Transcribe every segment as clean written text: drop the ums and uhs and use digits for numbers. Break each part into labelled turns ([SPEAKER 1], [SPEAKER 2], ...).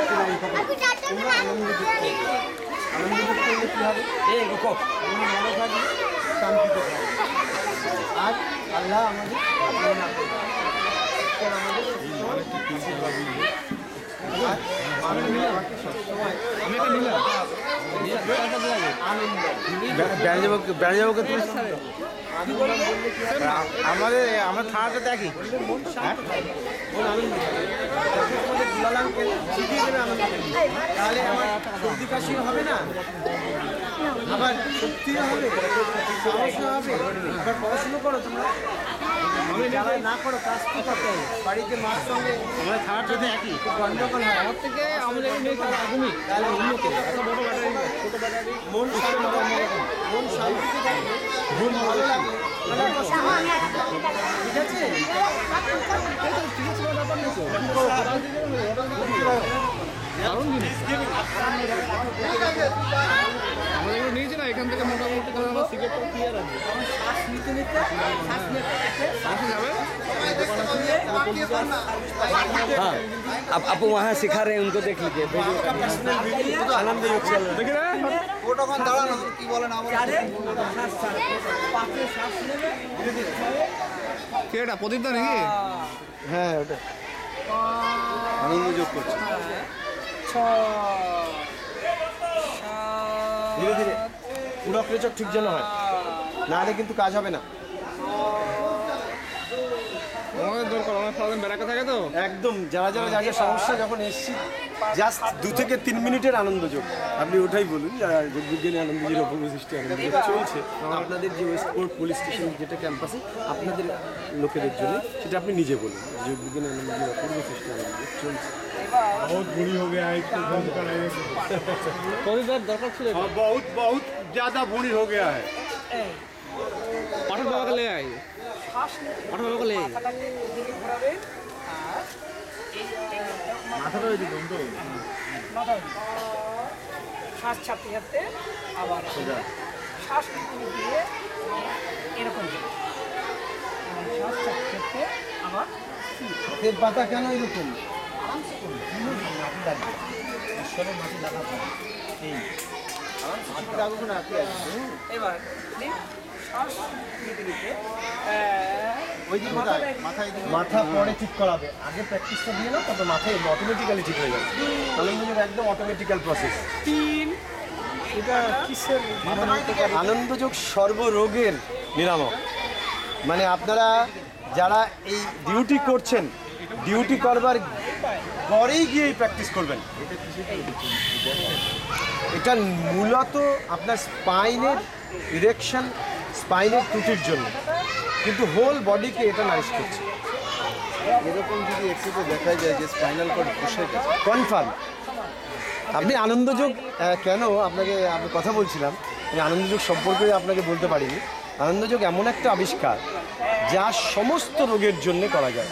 [SPEAKER 1] কি হবে? ভালো থাকবে, শান্তিতে থাকবে। আর আল্লাহ আমাদের আমরা থানাতে দেখি তাহলে আমার সর্দি কাশি হবে না, আবার শক্তিও হবে, সমস্যা হবে। আবার পড়াশুনো করো তোমরা, যারা না করো কাজ কি করতে হবে? বাড়িতে মার সঙ্গে আমরা থানাটাতে একই গন্ডগোল হয়, আমার থেকে আমাদের তাহলে অন্যকে ছোট ব্যাটারি মন শান্তি, মন শান্তিতে থাকবে, মন ভালো লাগবে, ঠিক আছে?
[SPEAKER 2] আমাদের নিয়েছি না এখান থেকে মোটামুটি সিগারেট ক্লিয়ার আছে।
[SPEAKER 1] শ্বাস নিতে নিতে
[SPEAKER 2] যাবে
[SPEAKER 3] हाँ आपको वहाँ सिखा रहे हैं, उनको देख लीजिए। आनंद योग चल रहा है।
[SPEAKER 2] দেখে
[SPEAKER 4] কি বলেন
[SPEAKER 2] কে এটা প্রদীপ দা নাকি?
[SPEAKER 3] হ্যাঁ ওটা আনন্দ যোগ করছে ধীরে ধীরে, পুরো প্রেচক ঠিক যেন হয়, না হলে কিন্তু কাজ হবে না।
[SPEAKER 2] আমাদের দরকার, অনেক সারাদিন বেড়াকে থাকে তো।
[SPEAKER 3] একদম যারা যারা যা যা সমস্যা যখন এসছি, জাস্ট 2 থেকে 3 মিনিটের আনন্দ যোগ। আপনি ওটাই বলুন, যারা যোগবিজ্ঞানী আনন্দজির অপূর্ব সৃষ্টি আনন্দ যোগ চলছে আপনাদের যে ওয়েস্টপোর্ট পুলিশ স্টেশন যেটা ক্যাম্পাসে আপনাদের লোকেদের জন্য, সেটা আপনি নিজে বলুন। যোগবিজ্ঞানী আনন্দজির অপূর্ব সৃষ্টি আনন্দ যোগ চলছে।
[SPEAKER 5] बहुत बुरी हो गया है, इसको बंद कराएंगे।
[SPEAKER 2] প্রদীপ দরকার ছিল।
[SPEAKER 5] हाँ, बहुत बहुत ज्यादा बुरी हो गया है।
[SPEAKER 2] পাঠক বাবাকে লে আই, পাঠক বাবাকে লে আই।
[SPEAKER 1] মাথাটা ওই দিকে উল্টো, শ্বাস ছাড়তে ছাড়তে আবার শ্বাস নিতে দিয়ে এরকম শ্বাস ছাড়তে ছাড়তে আবার
[SPEAKER 3] হাতের পাতা কেন এরকম?
[SPEAKER 1] ঈশ্বরের মাটি লাগাবো এই এবার শ্বাস নিতে নিতে
[SPEAKER 3] ওই দিকে মাথা পরে ঠিক করাবে, আগে প্র্যাকটিসটা দিয়ে নাও, তারপর মাথায় অটোমেটিক্যালি ঠিক হয়ে যাবে। আনন্দ যোগ একদম অটোমেটিক্যাল প্রসেস।
[SPEAKER 1] এটা কিসের
[SPEAKER 3] আনন্দ যোগ সর্বরোগের নিরামক। মানে আপনারা যারা এই ডিউটি করছেন, ডিউটি করবার পরেই গিয়ে প্র্যাকটিস করবেন। এটা মূলত আপনার স্পাইনের ইরেকশন, স্পাইনের ত্রুটির জন্য, কিন্তু হোল বডিকে এটা নারিশ করছে।
[SPEAKER 4] এরকম যদি এক্সরেতে দেখা যায় যে স্পাইনাল কর্ড বসে গেছে,
[SPEAKER 3] কনফার্ম। আপনি আনন্দযোগ কেন আপনাকে আমি কথা বলছিলাম, আমি আনন্দযোগ সম্পর্কে আপনাকে বলতে পারিনি। আনন্দযোগ এমন একটা আবিষ্কার যা সমস্ত রোগের জন্য করা যায়।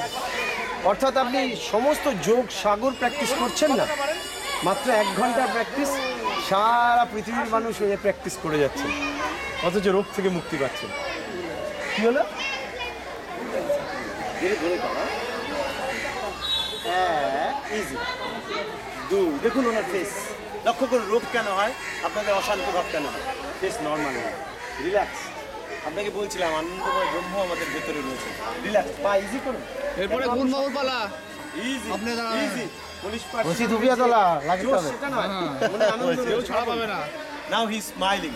[SPEAKER 3] অর্থাৎ আপনি সমস্ত যোগ সাগর প্র্যাকটিস করছেন না, মাত্র 1 ঘন্টা প্র্যাকটিস, সারা পৃথিবীর মানুষ ওই প্র্যাকটিস করে যাচ্ছে, অথচ রোগ থেকে মুক্তি পাচ্ছেন। কি হলো? ইজি 2, দেখুন ওনার ফেস, লক্ষ্য করুন রোগ কেন হয়, আপনাদের অশান্ত ভাব কেন হয়, ফেস নর্মাল হয়, রিল্যাক্স। আপনাকে বলছিলাম আনন্দময় ব্রহ্ম আমাদের ভেতরে রয়েছে, রিল্যাক্স। পা ইজি করুন,
[SPEAKER 2] এরপরে কোন বাবুর পালা?
[SPEAKER 3] ইজি
[SPEAKER 2] আপনি দাঁড়ান।
[SPEAKER 3] ইজি পুলিশ পার্টি বসি দুবিয়া তোলা লাগতে হবে, সেটা নয়, মনে আনন্দ
[SPEAKER 2] কেউ ছাড়া পাবে না।
[SPEAKER 3] Now he's smiling.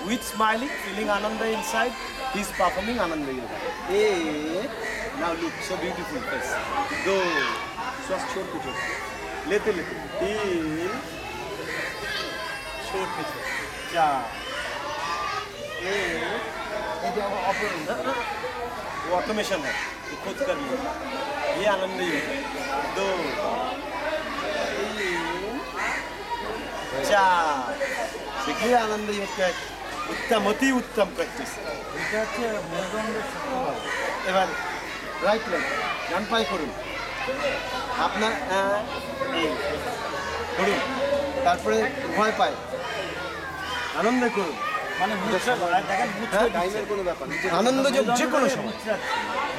[SPEAKER 3] With smiling, feeling Ananda inside, he's performing Ananda Yoga. Hey, now look, so beautiful face. Go. Just छोड़ के छोड़. लेते लेते. तीन. छोड़ के छोड़. चार. एक. ये जो वो ऑटोमेशन है, ये खुद कर लो. ये आनंद योगा. 2. 3. 4. देखिए आनंद योग का उत्तम, अति उत्तम प्रैक्टिस। এটা হচ্ছে মেরুদণ্ডের শক্তি। এবার রাইট লেগ ডান পায়ে করুন, আপনার এই করুন, তারপরে উভয় পায়ে আনন্দ করুন। মানে মুদ্রা দেখেন, মুদ্রা টাইমের কোনো ব্যাপার না, আনন্দ যোগ যে কোনো সময়।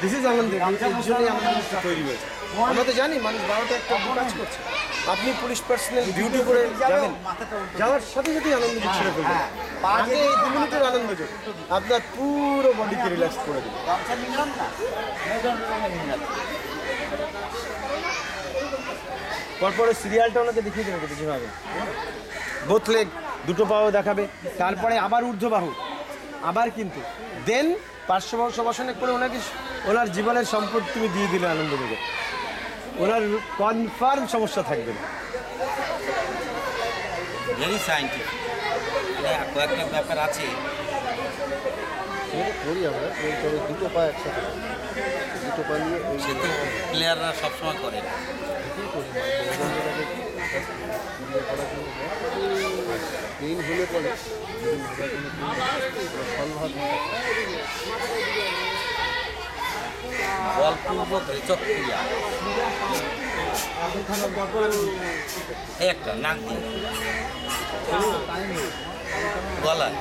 [SPEAKER 3] দিস ইজ আনন্দ, এই জন্যই আনন্দ তৈরি হয়েছে। আমরা তো জানি মানুষ 12টা একটা কাজ করছে। আপনি পুলিশ পার্সোনাল ডিউটি করে যাবেন, যাওয়ার সাথে সাথেই আনন্দযোগ ছেড়ে ফেলবেন। আগে এই 2 মিনিটের আনন্দযোগ আপনার পুরো বডিকে রিল্যাক্স করে দেবে। পরপরে সিরিয়ালটা ওনাকে দেখিয়ে দেবে কিন্তু যেভাবে বোথ লেগ, দুটো পাও দেখাবে, তারপরে আবার ঊর্ধ্ববাহু, আবার কিন্তু দেন পার্শ্ববাহু সবাসনে করে ওনাকে ওনার জীবনের সম্পদ তুমি দিয়ে দিলে আনন্দযোগে, ওনার কনফার্ম সমস্যা থাকবে না।
[SPEAKER 6] ভেরি সায়েন্টিফিক, কয়েকটা ব্যাপার আছে।
[SPEAKER 4] করি আমরা, তবে দুটো পা একসাথে, দুটো পা নিয়ে ওই
[SPEAKER 6] সে তো প্লেয়াররা সবসময় করে না।
[SPEAKER 4] পেইন হলে পরে সলভাগ
[SPEAKER 6] বলপূর্বক রেচক ক্রিয়া, এই একটা নাক দিয়ে গলায়,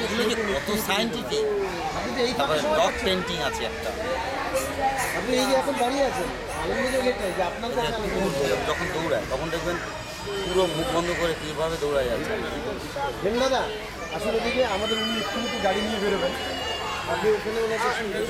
[SPEAKER 6] এগুলো যে কত সায়েন্টিফিক। তারপরে ডগ পেন্টিং আছে একটা,
[SPEAKER 3] আপনি এই যে এখন দাঁড়িয়ে আছেন আনন্দযোগ এটাই যে আপনার কাছে
[SPEAKER 6] যখন দৌড়ায় তখন দেখবেন পুরো মুখ বন্ধ করে কীভাবে দৌড়ায় যাচ্ছে।
[SPEAKER 3] দেন দাদা আসলে ওদিকে আমাদের উনি একটু গাড়ি নিয়ে বেরোবেন, আপনি ওখানে ওনাকে শুনবেন।